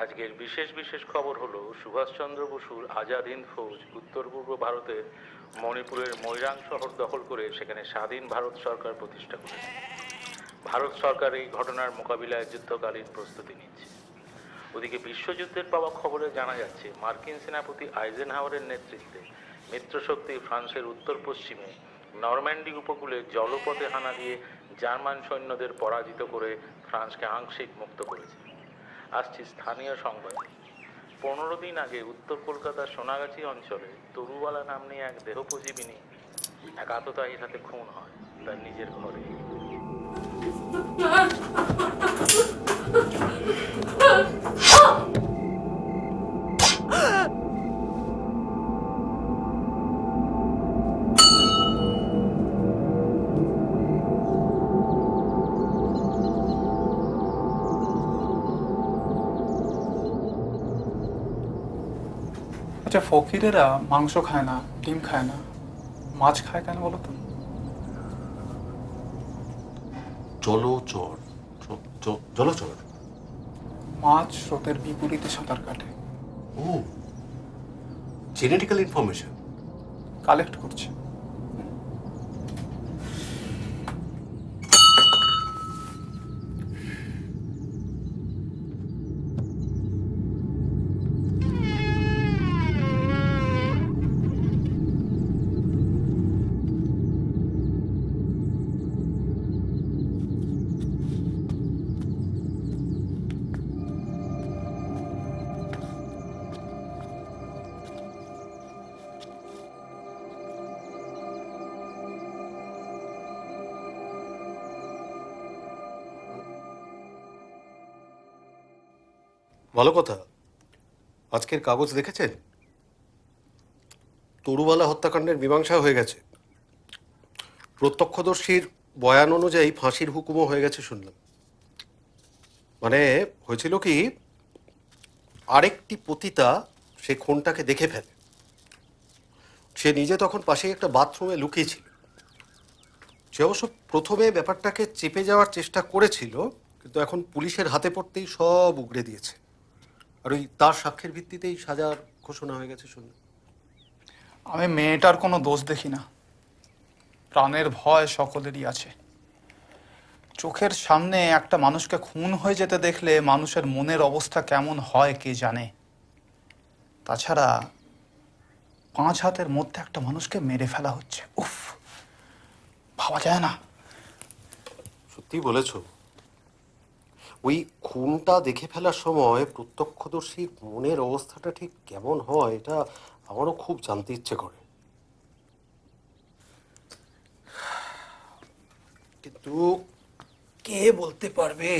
আজকের বিশেষ বিশেষ খবর হলো সুভাষচন্দ্র বসুর আজাদ হিন্দ ফৌজ উত্তর পূর্ব ভারতের মণিপুরের মৈরাং শহর দখল করে সেখানে স্বাধীন ভারত সরকার প্রতিষ্ঠা করেছে। ভারত সরকার এই ঘটনার মোকাবিলায় যুদ্ধকালীন প্রস্তুতি নিচ্ছে। ওদিকে বিশ্বযুদ্ধের পাওয়া খবরে জানা যাচ্ছে মার্কিন সেনাপতি আইজেনহাওয়ারের নেতৃত্বে মিত্রশক্তি ফ্রান্সের উত্তর পশ্চিমে নরম্যান্ডি উপকূলে জলপথে হানা দিয়ে জার্মান সৈন্যদের পরাজিত করে ফ্রান্সকে আংশিক মুক্ত করেছে। আসছি স্থানীয় সংবাদে। 15 দিন আগে উত্তর কলকাতার সোনাগাছি অঞ্চলে তরুবালা নাম্নী এক দেহোপজীবিনী এক আততায়ীর হাতে খুন হয় তার নিজের ঘরে। আচ্ছা, ফকিরেরা মাংস খায় না, ডিম খায় না, মাছ খায় কেন বলো তো? জলচর। জলচর মাছ স্রোতের বিপরীতে সাঁতার কাটে। ও, জেনেটিক্যাল ইনফরমেশন কালেক্ট করছে। ভালো কথা। আজকের কাগজ দেখেছেন? তরুবালা হত্যাকাণ্ডের মীমাংসা হয়ে গেছে। প্রত্যক্ষদর্শীর বয়ান অনুযায়ী ফাঁসির হুকুমও হয়ে গেছে শুনলাম। মানে হয়েছিল কি, আরেকটি পতিতা সে খুনটাকে দেখে ফেলে। সে নিজে তখন পাশেই একটা বাথরুমে লুকিয়েছিল। সে অবশ্য প্রথমে ব্যাপারটাকে চেপে যাওয়ার চেষ্টা করেছিল, কিন্তু এখন পুলিশের হাতে পড়তেই সব উগড়ে দিয়েছে। আর ওই তার সাক্ষ্যের ভিত্তিতেই সাজার ঘোষণা হয়ে গেছে শুনলাম। আমি মেয়েটার কোনো দোষ দেখি না। প্রাণের ভয় সকলেরই আছে। চোখের সামনে একটা মানুষকে খুন হয়ে যেতে দেখলে মানুষের মনের অবস্থা কেমন হয় কে জানে। তাছাড়া 5 হাতের মধ্যে একটা মানুষকে মেরে ফেলা হচ্ছে, উফ, ভাবা যায় না। সত্যি বলেছ। ওই খুনটা দেখে ফেলার সময় প্রত্যক্ষদর্শীর মনের অবস্থাটা ঠিক কেমন হয় এটা আমারও খুব জানতে ইচ্ছে করে। কিন্তু কে বলতে পারবে